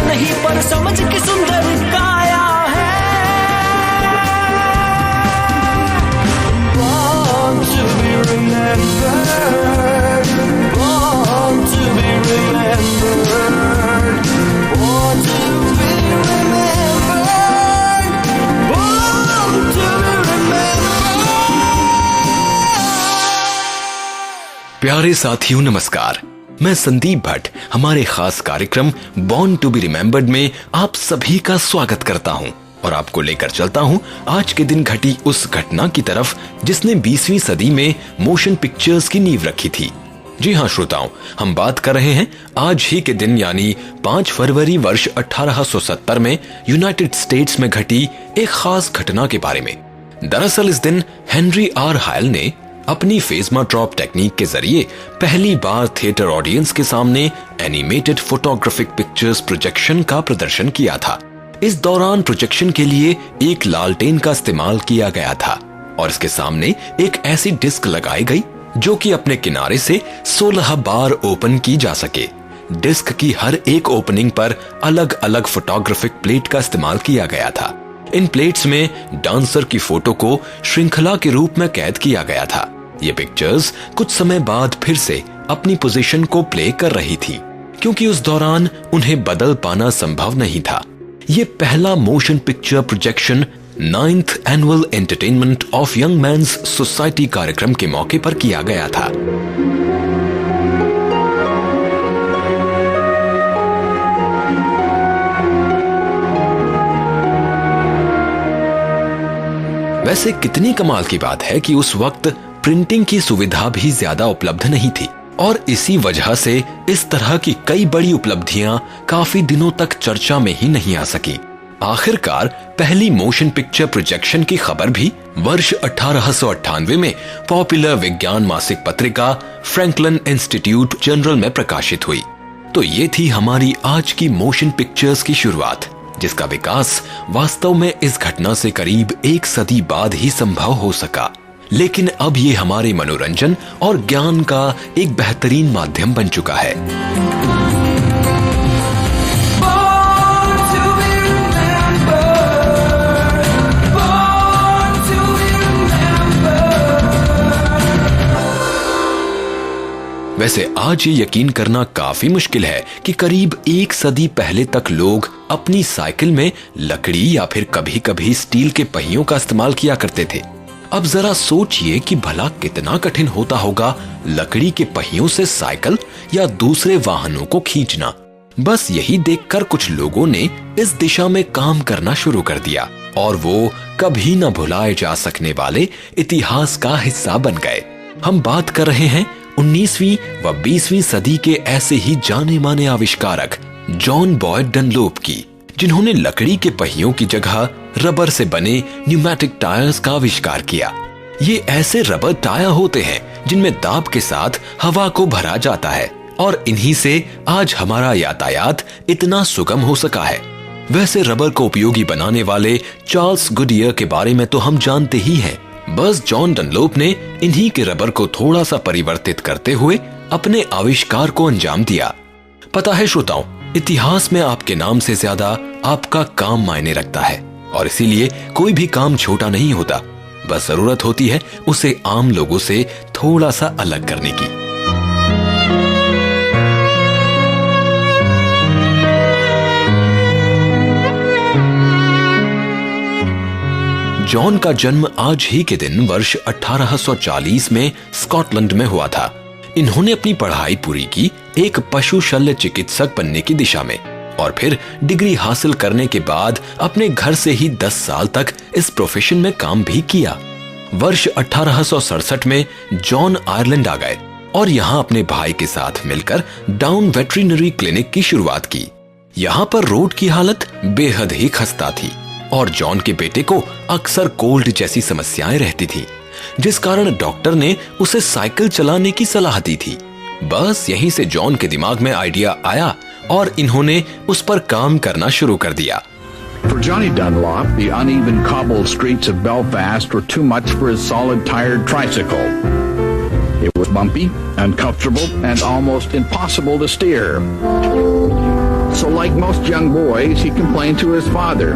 नहीं पर समझ की सुंदर काया है। Born to be remembered, born to be remembered, born to be remembered, born to be remembered। प्यारे साथियों नमस्कार, मैं संदीप भट्ट हमारे खास कार्यक्रम बॉर्न टू बी रिमेम्बर्ड में आप सभी का स्वागत करता हूं और आपको लेकर चलता हूं आज के दिन घटी उस घटना की तरफ जिसने 20वीं सदी में मोशन पिक्चर्स की नींव रखी थी। जी हां श्रोताओं, हम बात कर रहे हैं आज ही के दिन यानी 5 फरवरी वर्ष 1870 में यूनाइटेड स्टेट्स में घटी एक खास घटना के बारे में। दरअसल इस दिन हेनरी आर हायल ने अपनी फेजमा ड्रॉप टेक्निक के जरिए पहली बार थिएटर ऑडियंस के सामने एनिमेटेड फोटोग्राफिक पिक्चर्स प्रोजेक्शन का प्रदर्शन किया था। इस दौरान प्रोजेक्शन के लिए एक लालटेन का इस्तेमाल किया गया था और इसके सामने एक ऐसी डिस्क लगाई गई जो कि अपने किनारे से 16 बार ओपन की जा सके। डिस्क की हर एक ओपनिंग पर अलग अलग फोटोग्राफिक प्लेट का इस्तेमाल किया गया था। इन प्लेट्स में डांसर की फोटो को श्रृंखला के रूप में कैद किया गया था। ये पिक्चर्स कुछ समय बाद फिर से अपनी पोजीशन को प्ले कर रही थी क्योंकि उस दौरान उन्हें बदल पाना संभव नहीं था। ये पहला motion picture projection 9th annual entertainment of young man's society कार्यक्रम के मौके पर किया गया था। वैसे कितनी कमाल की बात है कि उस वक्त प्रिंटिंग की सुविधा भी ज्यादा उपलब्ध नहीं थी और इसी वजह से इस तरह की कई बड़ी उपलब्धियां काफी दिनों तक चर्चा में ही नहीं आ सकी। आखिरकार पहली मोशन पिक्चर प्रोजेक्शन की खबर भी वर्ष 1898 में पॉपुलर विज्ञान मासिक पत्रिका फ्रैंकलिन इंस्टीट्यूट जर्नल में प्रकाशित हुई। तो ये थी हमारी आज की मोशन पिक्चर्स की शुरुआत, जिसका विकास वास्तव में इस घटना से करीब 1 सदी बाद ही संभव हो सका। लेकिन अब ये हमारे मनोरंजन और ज्ञान का एक बेहतरीन माध्यम बन चुका है। वैसे आज ये यकीन करना काफी मुश्किल है कि करीब 1 सदी पहले तक लोग अपनी साइकिल में लकड़ी या फिर कभी कभी स्टील के पहियों का इस्तेमाल किया करते थे। अब जरा सोचिए कि भला कितना कठिन होता होगा लकड़ी के पहियों से साइकिल या दूसरे वाहनों को खींचना। बस यही देखकर कुछ लोगों ने इस दिशा में काम करना शुरू कर दिया और वो कभी न भुलाए जा सकने वाले इतिहास का हिस्सा बन गए। हम बात कर रहे हैं 19वीं व 20वीं सदी के ऐसे ही जाने माने आविष्कारक जॉन बॉयड डनलोप की, जिन्होंने लकड़ी के पहियों की जगह रबर से बने न्यूमेटिक टायर्स का आविष्कार किया। ये ऐसे रबर टायर होते हैं जिनमें दाब के साथ हवा को भरा जाता है और इन्हीं से आज हमारा यातायात इतना सुगम हो सका है। वैसे रबर को उपयोगी बनाने वाले चार्ल्स गुडियर के बारे में तो हम जानते ही हैं। बस जॉन डनलोप ने इन्हीं के रबर को थोड़ा सा परिवर्तित करते हुए अपने आविष्कार को अंजाम दिया। पता है श्रोताओं, इतिहास में आपके नाम से ज्यादा आपका काम मायने रखता है और इसीलिए कोई भी काम छोटा नहीं होता। बस जरूरत होती है उसे आम लोगों से थोड़ा सा अलग करने की। जॉन का जन्म आज ही के दिन वर्ष 1840 में स्कॉटलैंड में हुआ था। इन्होंने अपनी पढ़ाई पूरी की एक पशु शल्य चिकित्सक बनने की दिशा में और फिर डिग्री हासिल करने के बाद अपने घर से ही 10 साल तक इस प्रोफेशन में काम भी किया। वर्ष 1867 में जॉन आयरलैंड आ गए और यहाँ अपने भाई के साथ मिलकर डाउन वेटरिनरी क्लिनिक की शुरुआत की। यहाँ पर रोड की हालत बेहद ही खस्ता थी और जॉन के बेटे को अक्सर कोल्ड जैसी समस्याएं रहती थी, जिस कारण डॉक्टर ने उसे साइकिल चलाने की सलाह दी थी। बस यहीं से जॉन के दिमाग में आइडिया आया और इन्होंने उस पर काम करना शुरू कर दिया। For Johnny Dunlop, the uneven cobbled streets of Belfast were too much for his solid-tired tricycle. It was bumpy, uncomfortable, and almost impossible to steer. So like most young boys, he complained to his father,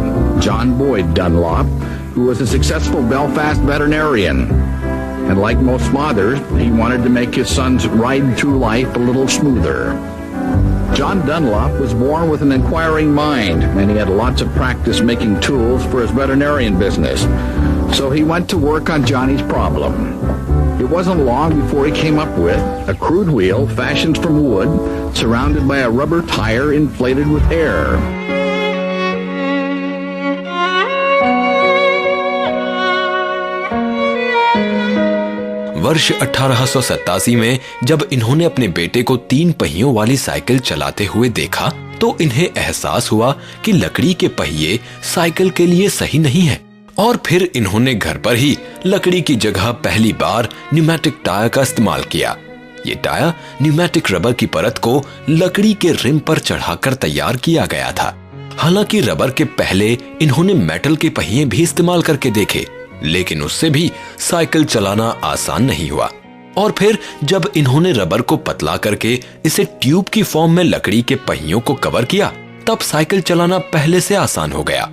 John Boyd Dunlop, who was a successful Belfast veterinarian. And like most fathers, he wanted to make his son's ride through life a little smoother. John Dunlop was born with an inquiring mind, and he had lots of practice making tools for his veterinarian business. So he went to work on Johnny's problem. It wasn't long before he came up with a crude wheel fashioned from wood, surrounded by a rubber tire inflated with air. वर्ष 1887 में जब इन्होंने अपने बेटे को 3 पहियों वाली cycle चलाते हुए देखा तो इन्हें एहसास हुआ कि लकड़ी के पहिए साइकिल के लिए सही नहीं है और फिर इन्होंने घर पर ही लकड़ी की जगह पहली बार न्यूमेटिक टायर का इस्तेमाल किया। ये टायर न्यूमेटिक रबर की परत को लकड़ी के रिम पर चढ़ाकर तैयार किया गया था। हालांकि रबर के पहले इन्होंने मेटल के पहिए भी इस्तेमाल करके देखे, लेकिन उससे भी साइकिल चलाना आसान नहीं हुआ। और फिर जब इन्होंने रबर को पतला करके इसे ट्यूब की फॉर्म में लकड़ी के पहियों को कवर किया, तब साइकिल चलाना पहले से आसान हो गया।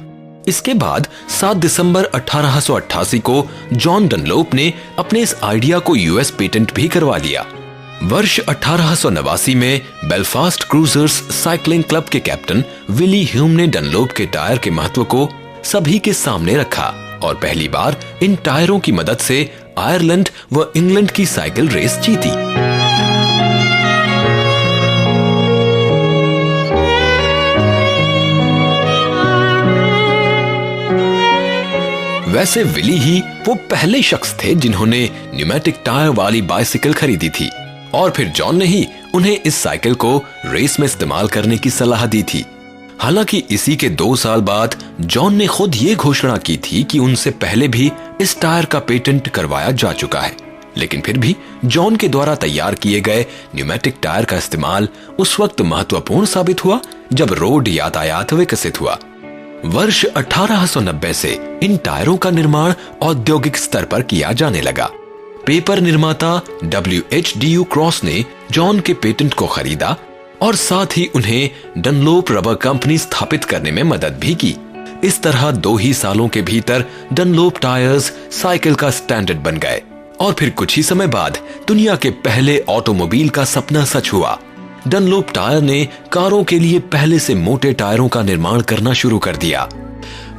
इसके बाद 7 दिसंबर 1888 को जॉन डनलोप ने अपने इस आइडिया को यूएस पेटेंट भी करवा लिया। वर्ष 1889 में बेलफास्ट क्रूजर्स साइकिलिंग क्लब के कैप्टन विली ह्यूम ने डनलोप के टायर के महत्व को सभी के सामने रखा और पहली बार इन टायरों की मदद से आयरलैंड व इंग्लैंड की साइकिल रेस जीती। वैसे विली ही वो पहले शख्स थे जिन्होंने न्यूमेटिक टायर वाली बाइसिकल खरीदी थी और फिर जॉन ने ही उन्हें इस साइकिल को रेस में इस्तेमाल करने की सलाह दी थी। हालांकि इसी के 2 साल बाद जॉन ने खुद ये घोषणा की थी कि उनसे पहले भी इस टायर का पेटेंट करवाया जा चुका है, लेकिन फिर भी जॉन के द्वारा तैयार किए गए न्यूमेटिक टायर का इस्तेमाल उस वक्त महत्वपूर्ण साबित हुआ जब रोड यातायात विकसित हुआ। वर्ष 1890 से इन टायरों का निर्माण औद्योगिक स्तर पर किया जाने लगा। पेपर निर्माता WHDU क्रॉस ने जॉन के पेटेंट को खरीदा और साथ ही उन्हें डनलोप रबर कंपनी स्थापित करने में मदद भी की। इस तरह 2 ही सालों के भीतर डनलोप टायर्स साइकिल का स्टैंडर्ड बन गए और फिर कुछ ही समय बाद दुनिया के पहले ऑटोमोबाइल का सपना सच हुआ। डनलोप टायर ने कारों के लिए पहले से मोटे टायरों का निर्माण करना शुरू कर दिया।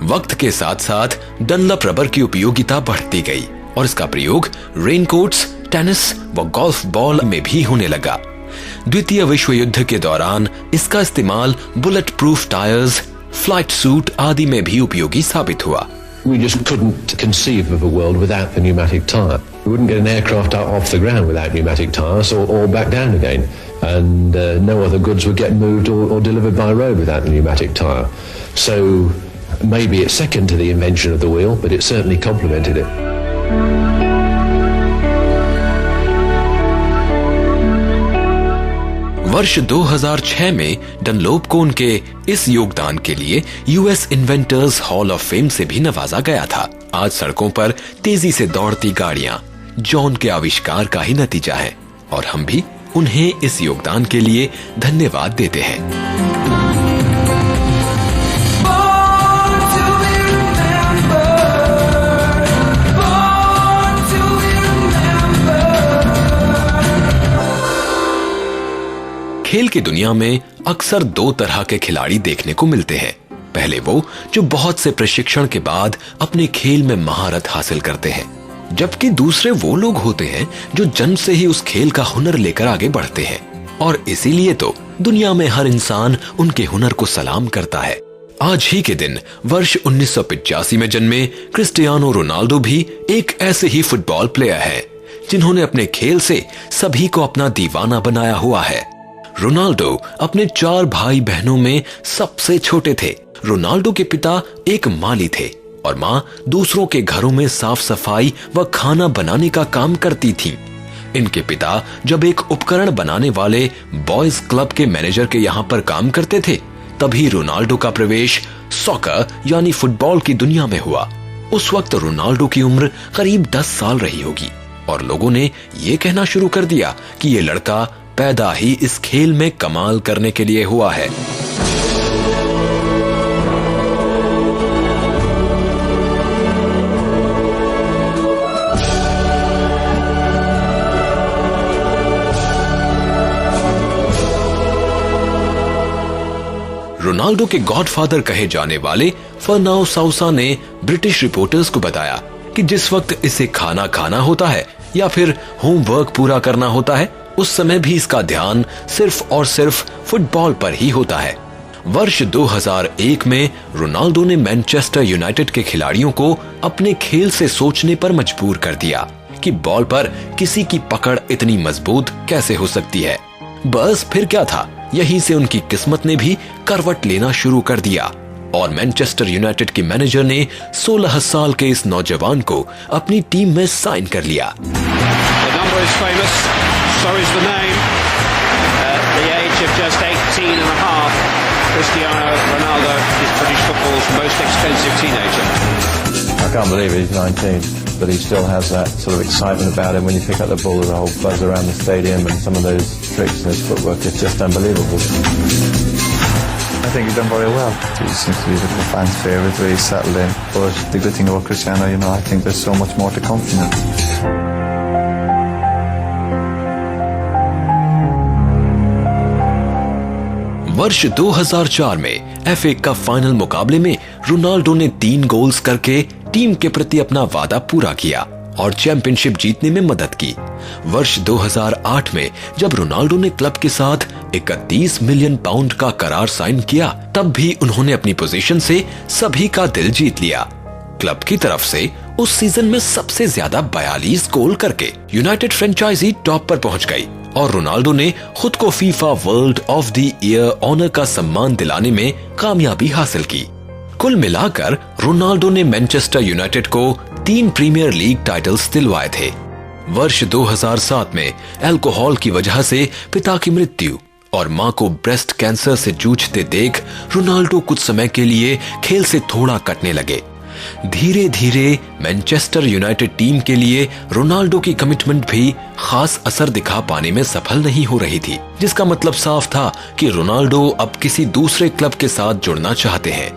वक्त के साथ साथ डनलप रबर की उपयोगिता बढ़ती गई और इसका प्रयोग रेनकोट्स, टेनिस व गोल्फ बॉल में भी होने लगा। द्वितीय विश्व युद्ध के दौरान इसका इस्तेमाल bullet proof tyres, flight suit आदि में भी उपयोगी साबित हुआ। We just couldn't conceive of a world without the pneumatic tyre. We wouldn't get an aircraft off the ground without pneumatic tyres or back down again. And no other goods would get moved or delivered by road without the pneumatic tyre. So maybe it's second to the invention of the wheel, but it certainly complemented it. वर्ष 2006 में डनलोप को उनके इस योगदान के लिए US inventors hall of fame से भी नवाजा गया था। आज सड़कों पर तेजी से दौड़ती गाड़ियां जॉन के आविष्कार का ही नतीजा है और हम भी उन्हें इस योगदान के लिए धन्यवाद देते हैं। खेल की दुनिया में अक्सर 2 तरह के खिलाड़ी देखने को मिलते हैं। पहले वो जो बहुत से प्रशिक्षण के बाद अपने खेल में महारत हासिल करते हैं, जबकि दूसरे वो लोग होते हैं जो जन्म से ही उस खेल का हुनर लेकर आगे बढ़ते हैं और इसीलिए तो दुनिया में हर इंसान उनके हुनर को सलाम करता है। आज ही के दिन वर्ष 1985 में जन्मे क्रिस्टियानो रोनाल्डो भी एक ऐसे ही फुटबॉल प्लेयर हैं, जिन्होंने अपने खेल से सभी को अपना दीवाना बनाया हुआ है। रोनाल्डो अपने 4 भाई बहनों में सबसे छोटे थे। रोनाल्डो के पिता एक माली थे और मां दूसरों के घरों में साफ सफाई व खाना बनाने का काम करती थीं। इनके पिता जब एक उपकरण बनाने वाले बॉयज क्लब के मैनेजर के यहाँ पर काम करते थे, तभी रोनाल्डो का प्रवेश सॉकर यानी फुटबॉल की दुनिया में हुआ। उस वक्त रोनाल्डो की उम्र करीब 10 साल रही होगी और लोगों ने ये कहना शुरू कर दिया कि ये लड़का पैदा ही इस खेल में कमाल करने के लिए हुआ है। रोनाल्डो के गॉडफादर कहे जाने वाले फर्नाओ साउसा ने ब्रिटिश रिपोर्टर्स को बताया कि जिस वक्त इसे खाना खाना होता है या फिर होमवर्क पूरा करना होता है, उस समय भी इसका ध्यान सिर्फ और सिर्फ फुटबॉल पर ही होता है। वर्ष 2001 में रोनाल्डो ने मैनचेस्टर यूनाइटेड के खिलाड़ियों को अपने खेल से सोचने पर मजबूर कर दिया कि बॉल पर किसी की पकड़ इतनी मजबूत कैसे हो सकती है। बस फिर क्या था, यहीं से उनकी किस्मत ने भी करवट लेना शुरू कर दिया और मैनचेस्टर यूनाइटेड के मैनेजर ने 16 साल के इस नौजवान को अपनी टीम में साइन कर लिया। I can't believe it, he's 19, but he still has that sort of excitement about him. When you pick up the ball, there's a whole buzz around the stadium, and some of those tricks in his footwork, it's just unbelievable. I think he's done very well. He seems to be the fans' favourite, really settled in. But the good thing about Cristiano, I think there's so much more to come from him. वर्ष 2004 में FA cup final मुकाबले में Ronaldo ने 3 goals करके team के प्रति अपना वादा पूरा किया और चैंपियनशिप जीतने में मदद की। वर्ष 2008 में जब रोनाल्डो ने क्लब के साथ 31 मिलियन पाउंड का करार साइन किया, तब भी उन्होंने अपनी पोजीशन से सभी का दिल जीत लिया। क्लब की तरफ से उस सीजन में सबसे ज्यादा 42 गोल करके यूनाइटेड फ्रेंचाइजी टॉप पर पहुंच गई और रोनाल्डो ने खुद को FIFA world of the year honour का सम्मान दिलाने में कामयाबी हासिल की। कुल मिलाकर रोनाल्डो ने मैनचेस्टर यूनाइटेड को 3 प्रीमियर लीग टाइटल्स दिलवाए थे। वर्ष 2007 में अल्कोहल की वजह से पिता की मृत्यु और मां को ब्रेस्ट कैंसर से जूझते देख रोनाल्डो कुछ समय के लिए खेल से थोड़ा कटने लगे। धीरे धीरे मैनचेस्टर यूनाइटेड टीम के लिए रोनाल्डो की कमिटमेंट भी खास असर दिखा पाने में सफल नहीं हो रही थी, जिसका मतलब साफ था कि रोनाल्डो अब किसी दूसरे क्लब के साथ जुड़ना चाहते हैं।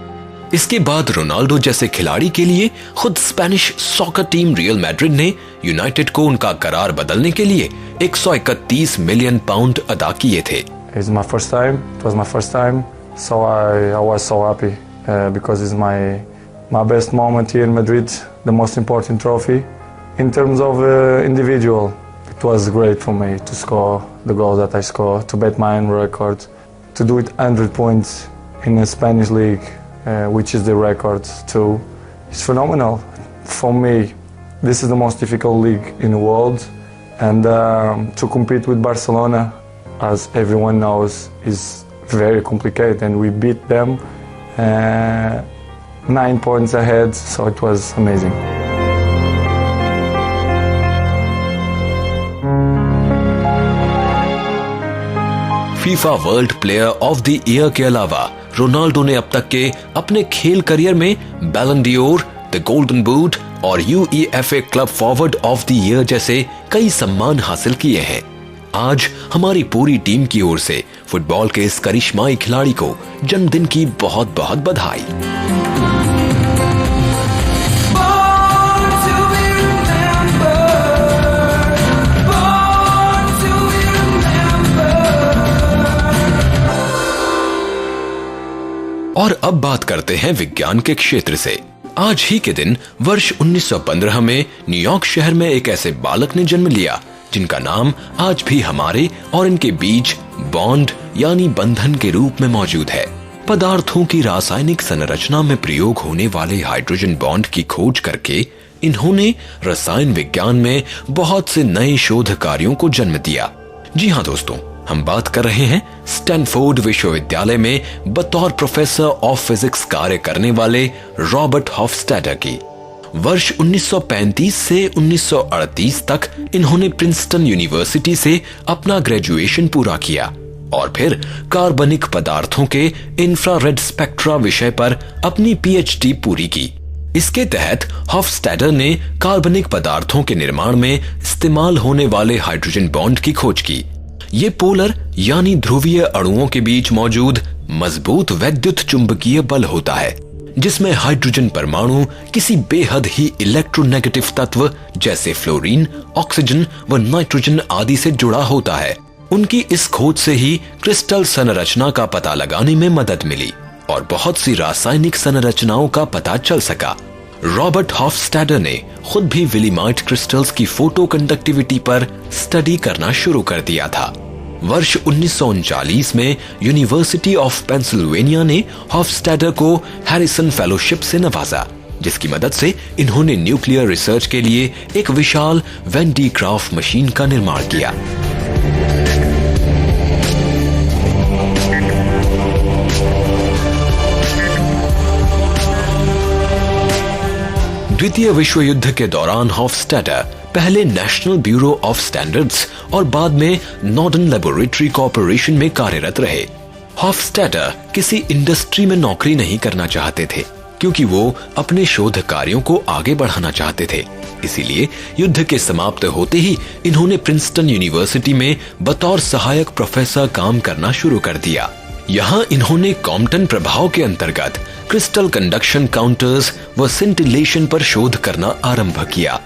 इसके बाद रोनाल्डो जैसे खिलाड़ी के लिए खुद Spanish soccer team real Madrid ने यूनाइटेड को उनका करार बदलने के लिए 131 मिलियन पाउंड अदा किए थे। It's my first time. It was my first time, so I was so happy because it's my best moment here in Madrid, the most important trophy. In terms of individual, it was great for me to score the goal that I scored, to beat my own record, to do it 100 points in a Spanish league, which is the record too. It's phenomenal. For me, this is the most difficult league in the world, and to compete with Barcelona, as everyone knows, is very complicated, and we beat them 9 points ahead, so it was amazing. FIFA world player of the year के अलावा Ronaldo ने अब तक के अपने खेल career में बैलन डी'ओर, द गोल्डन बूट और UEFA club forward of the year जैसे कई सम्मान हासिल किए हैं। आज हमारी पूरी टीम की ओर से फुटबॉल के इस करिश्माई खिलाड़ी को जन्मदिन की बहुत बहुत बधाई। और अब बात करते हैं विज्ञान के क्षेत्र से। आज ही के दिन वर्ष 1915 में न्यूयॉर्क शहर में एक ऐसे बालक ने जन्म लिया जिनका नाम आज भी हमारे और इनके बीच बॉन्ड यानी बंधन के रूप में मौजूद है। पदार्थों की रासायनिक संरचना में प्रयोग होने वाले हाइड्रोजन बॉन्ड की खोज करके इन्होंने रसायन विज्ञान में बहुत से नए शोध कार्यों को जन्म दिया। जी हाँ दोस्तों, हम बात कर रहे हैं स्टैनफोर्ड विश्वविद्यालय में बतौर प्रोफेसर ऑफ फिजिक्स कार्य करने वाले रॉबर्ट हॉफस्टैडर की। वर्ष 1935 से 1938 तक इन्होंने प्रिंसटन यूनिवर्सिटी से अपना ग्रेजुएशन पूरा किया और फिर कार्बनिक पदार्थों के इंफ्रारेड स्पेक्ट्रा विषय पर अपनी पीएचडी पूरी की। इसके तहत हॉफस्टैडर ने कार्बनिक पदार्थों के निर्माण में इस्तेमाल होने वाले हाइड्रोजन बॉन्ड की खोज की। ये पोलर यानी ध्रुवीय अणुओं के बीच मौजूद मजबूत वैद्युत चुंबकीय बल होता है, जिसमें हाइड्रोजन परमाणु किसी बेहद ही इलेक्ट्रोनेगेटिव तत्व जैसे फ्लोरीन, ऑक्सीजन व नाइट्रोजन आदि से जुड़ा होता है। उनकी इस खोज से ही क्रिस्टल संरचना का पता लगाने में मदद मिली और बहुत सी रासायनिक संरचनाओं का पता चल सका। रॉबर्ट हॉफस्टैडर ने खुद भी विलिमाइट क्रिस्टल्स की फोटो कंडक्टिविटी पर स्टडी करना शुरू कर दिया था। वर्ष 1939 में यूनिवर्सिटी ऑफ पेंसिल्वेनिया ने हॉफस्टैडर को हैरिसन फेलोशिप से नवाजा, जिसकी मदद से इन्होंने न्यूक्लियर रिसर्च के लिए एक विशाल वैन डी ग्राफ मशीन का निर्माण किया। द्वितीय विश्व युद्ध के दौरान हॉफस्टैडर पहले नेशनल ब्यूरो ऑफ स्टैंडर्ड्स और बाद में नॉर्दर्न लेबोरेटरी कॉर्पोरेशन में कार्यरत रहे। हॉफस्टैडर किसी इंडस्ट्री में नौकरी नहीं करना चाहते थे, क्योंकि वो अपने शोध कार्यों को आगे बढ़ाना चाहते थे। इसीलिए युद्ध के समाप्त होते ही इन्होंने प्रिंसटन यूनिवर्सिटी में बतौर सहायक प्रोफेसर काम करना शुरू कर दिया। यहाँ इन्होंने कॉम्पटन प्रभाव के अंतर्गत क्रिस्टल कंडक्शन काउंटर्स व सिंटिलेशन पर शोध करना आरंभ किया।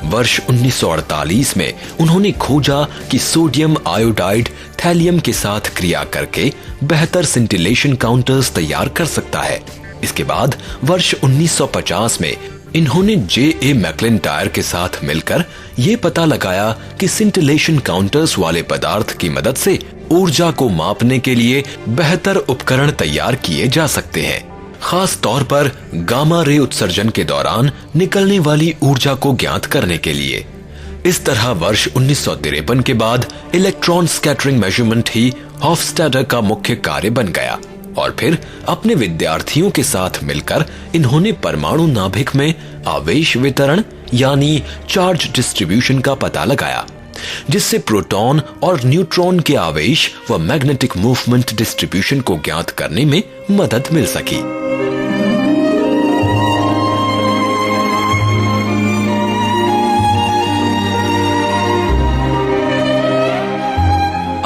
वर्ष 1948 में उन्होंने खोजा कि सोडियम आयोडाइड थैलियम के साथ क्रिया करके बेहतर सिंटिलेशन काउंटर्स तैयार कर सकता है। इसके बाद वर्ष 1950 में इन्होंने J.A. मैक्लिंटायर के साथ मिलकर ये पता लगाया कि सिंटिलेशन काउंटर्स वाले पदार्थ की मदद से ऊर्जा को मापने के लिए बेहतर उपकरण तैयार किए जा सकते हैं, खास तौर पर गामा रे उत्सर्जन के दौरान निकलने वाली ऊर्जा को ज्ञात करने के लिए। इस तरह वर्ष 1953 के बाद इलेक्ट्रॉन स्कैटरिंग मेजरमेंट ही हॉफस्टैडर का मुख्य कार्य बन गया और फिर अपने विद्यार्थियों के साथ मिलकर इन्होंने परमाणु नाभिक में आवेश वितरण यानी चार्ज डिस्ट्रीब्यूशन का पता लगाया, जिससे प्रोटॉन और न्यूट्रॉन के आवेश व मैग्नेटिक मूवमेंट डिस्ट्रीब्यूशन को ज्ञात करने में मदद मिल सकी।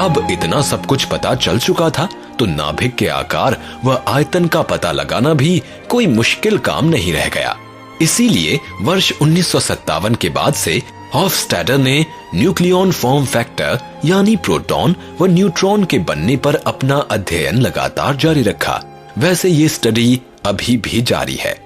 अब इतना सब कुछ पता चल चुका था तो नाभिक के आकार व आयतन का पता लगाना भी कोई मुश्किल काम नहीं रह गया। इसीलिए वर्ष 1957 के बाद से हॉफस्टैडर ने न्यूक्लियॉन फॉर्म फैक्टर यानी प्रोटॉन व न्यूट्रॉन के बनने पर अपना अध्ययन लगातार जारी रखा। वैसे ये स्टडी अभी भी जारी है।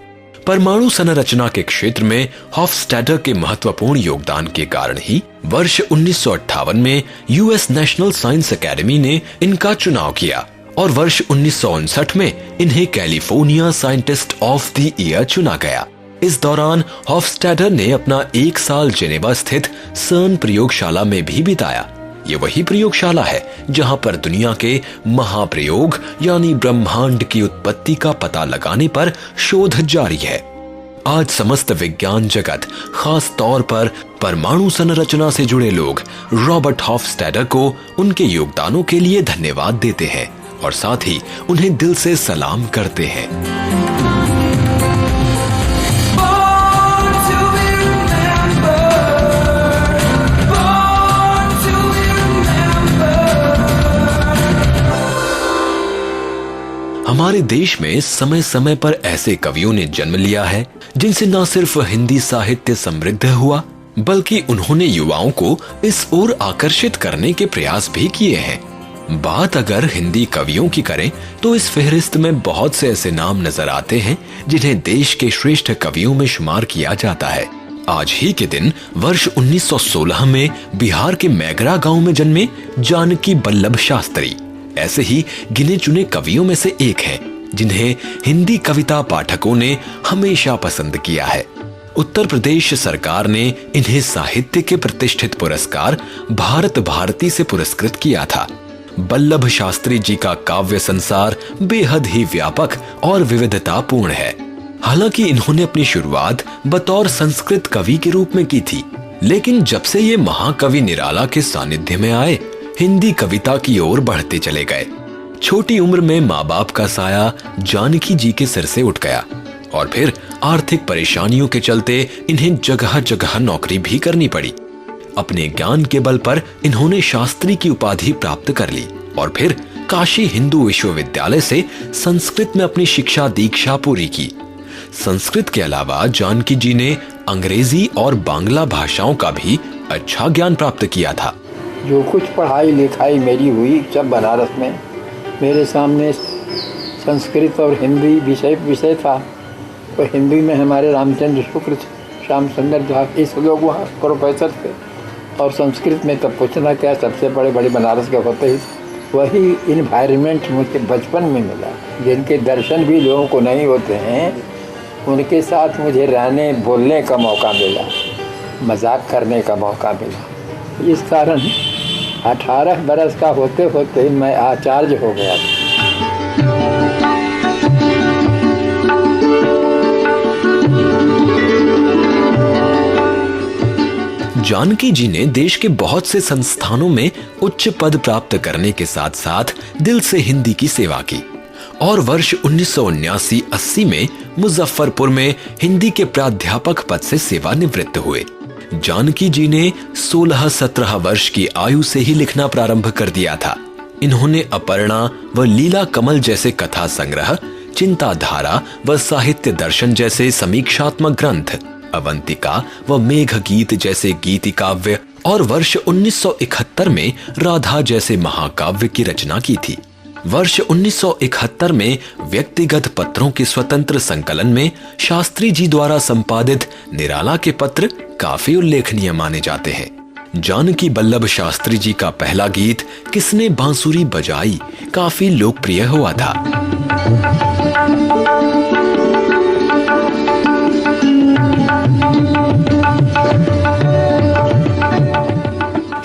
परमाणु संरचना के क्षेत्र में हॉफस्टैडर के महत्वपूर्ण योगदान के कारण ही वर्ष 1958 में यूएस नेशनल साइंस एकेडमी ने इनका चुनाव किया और वर्ष 1959 में इन्हें California scientist of the year चुना गया। इस दौरान हॉफस्टैडर ने अपना 1 साल जेनेवा स्थित सर्न प्रयोगशाला में भी बिताया। ये वही प्रयोगशाला है जहां पर दुनिया के महाप्रयोग यानी ब्रह्मांड की उत्पत्ति का पता लगाने पर शोध जारी है। आज समस्त विज्ञान जगत, खास तौर पर परमाणु संरचना से जुड़े लोग रॉबर्ट हॉफस्टैडर को उनके योगदानों के लिए धन्यवाद देते हैं और साथ ही उन्हें दिल से सलाम करते हैं। हमारे देश में समय समय पर ऐसे कवियों ने जन्म लिया है जिनसे न सिर्फ हिंदी साहित्य समृद्ध हुआ बल्कि उन्होंने युवाओं को इस ओर आकर्षित करने के प्रयास भी किए हैं। बात अगर हिंदी कवियों की करें तो इस फहरिस्त में बहुत से ऐसे नाम नजर आते हैं जिन्हें देश के श्रेष्ठ कवियों में शुमार किया जाता है। आज ही के दिन वर्ष 1916 में बिहार के मैगरा गांव में जन्मे जानकी बल्लभ शास्त्री ऐसे ही गिने चुने कवियों में से एक हैं जिन्हें हिंदी कविता पाठकों ने हमेशा पसंद किया है। उत्तर प्रदेश सरकार ने इन्हें साहित्य के प्रतिष्ठित पुरस्कार भारत भारती से पुरस्कृत किया था। बल्लभ शास्त्री जी का काव्य संसार बेहद ही व्यापक और विविधतापूर्ण है। हालांकि इन्होंने अपनी शुरुआत बतौर संस्कृत कवि के रूप में की थी, लेकिन जब से ये महाकवि निराला के सानिध्य में आए, हिंदी कविता की ओर बढ़ते चले गए। छोटी उम्र में माँ बाप का साया जानकी जी के सिर से उठ गया और फिर आर्थिक परेशानियों के चलते इन्हें जगह जगह नौकरी भी करनी पड़ी। अपने ज्ञान के बल पर इन्होंने शास्त्री की उपाधि प्राप्त कर ली और फिर काशी हिंदू विश्वविद्यालय से संस्कृत में अपनी शिक्षा दीक्षा पूरी की। संस्कृत के अलावा जानकी जी ने अंग्रेजी और बांग्ला भाषाओं का भी अच्छा ज्ञान प्राप्त किया था। जो कुछ पढ़ाई लिखाई मेरी हुई जब बनारस में, मेरे सामने संस्कृत और हिंदी विषय था। तो हिंदी में हमारे रामचंद्र शुक्ल, श्याम सुंदर झा, इस लोग वहाँ प्रोफेसर थे, और संस्कृत में तब पूछना क्या, सबसे बड़े बड़े बनारस के होते ही। वही इन्वायरमेंट मुझे बचपन में मिला, जिनके दर्शन भी लोगों को नहीं होते हैं, उनके साथ मुझे रहने बोलने का मौका मिला, मजाक करने का मौका मिला। इस कारण 18 बरस का होते होते मैं आचार्य हो गया था। जानकी जी ने देश के बहुत से संस्थानों में उच्च पद प्राप्त करने के साथ साथ दिल से हिंदी की सेवा की और वर्ष 1979-80 में मुजफ्फरपुर में हिंदी के प्राध्यापक पद से सेवानिवृत्त हुए। जानकी जी ने 16-17 वर्ष की आयु से ही लिखना प्रारंभ कर दिया था। इन्होंने अपर्णा व लीला कमल जैसे कथा संग्रह, चिंताधारा व साहित्य दर्शन जैसे समीक्षात्मक ग्रंथ, अवंतिका व मेघ गीत जैसे गीति काव्य और वर्ष 1971 में राधा जैसे महाकाव्य की रचना की थी। वर्ष 1971 में व्यक्तिगत पत्रों के स्वतंत्र संकलन में शास्त्री जी द्वारा संपादित निराला के पत्र काफी उल्लेखनीय माने जाते हैं। जानकी बल्लभ शास्त्री जी का पहला गीत किसने बांसुरी बजाई काफी लोकप्रिय हुआ था।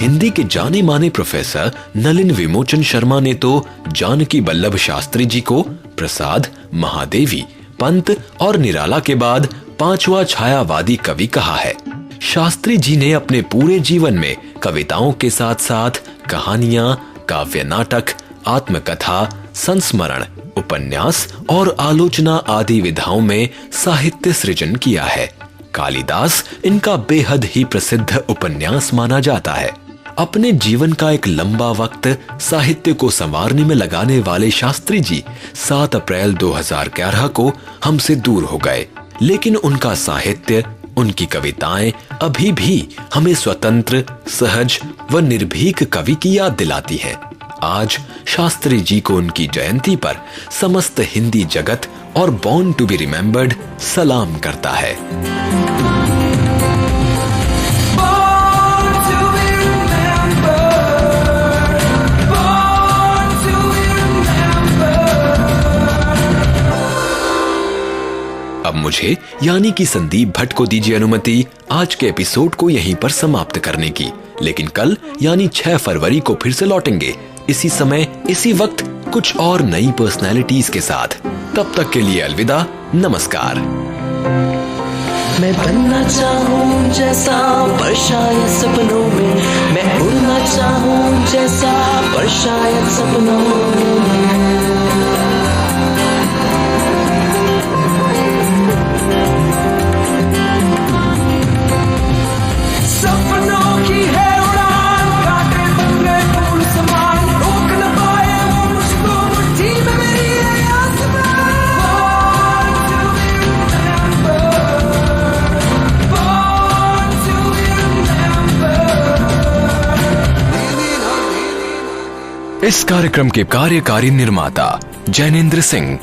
हिंदी के जाने माने प्रोफेसर नलिन विमोचन शर्मा ने तो जानकी बल्लभ शास्त्री जी को प्रसाद, महादेवी, पंत और निराला के बाद 5वां छायावादी कवि कहा है। शास्त्री जी ने अपने पूरे जीवन में कविताओं के साथ साथ कहानियां, काव्य नाटक, आत्मकथा, संस्मरण, उपन्यास और आलोचना आदि विधाओं में साहित्य सृजन किया है। कालिदास इनका बेहद ही प्रसिद्ध उपन्यास माना जाता है। अपने जीवन का एक लंबा वक्त साहित्य को संवारने में लगाने वाले शास्त्री जी 7 अप्रैल 2011 को हमसे दूर हो गए, लेकिन उनका साहित्य, उनकी कविताएं अभी भी हमें स्वतंत्र, सहज व निर्भीक कवि की याद दिलाती हैं। आज शास्त्री जी को उनकी जयंती पर समस्त हिंदी जगत और बॉर्न टू बी रिमेम्बर्ड सलाम करता है। अब मुझे यानी कि संदीप भट्ट को दीजिए अनुमति आज के एपिसोड को यहीं पर समाप्त करने की, लेकिन कल यानी 6 फरवरी को फिर से लौटेंगे इसी समय इसी वक्त कुछ और नई पर्सनैलिटीज के साथ। तब तक के लिए अलविदा, नमस्कार। मैं बनना चाहूँ जैसा पर शायद सपनों में, मैं उड़ना चाहूँ जैसा पर शायद सपनों में। इस कार्यक्रम के कार्यकारी निर्माता जैनेन्द्र सिंह,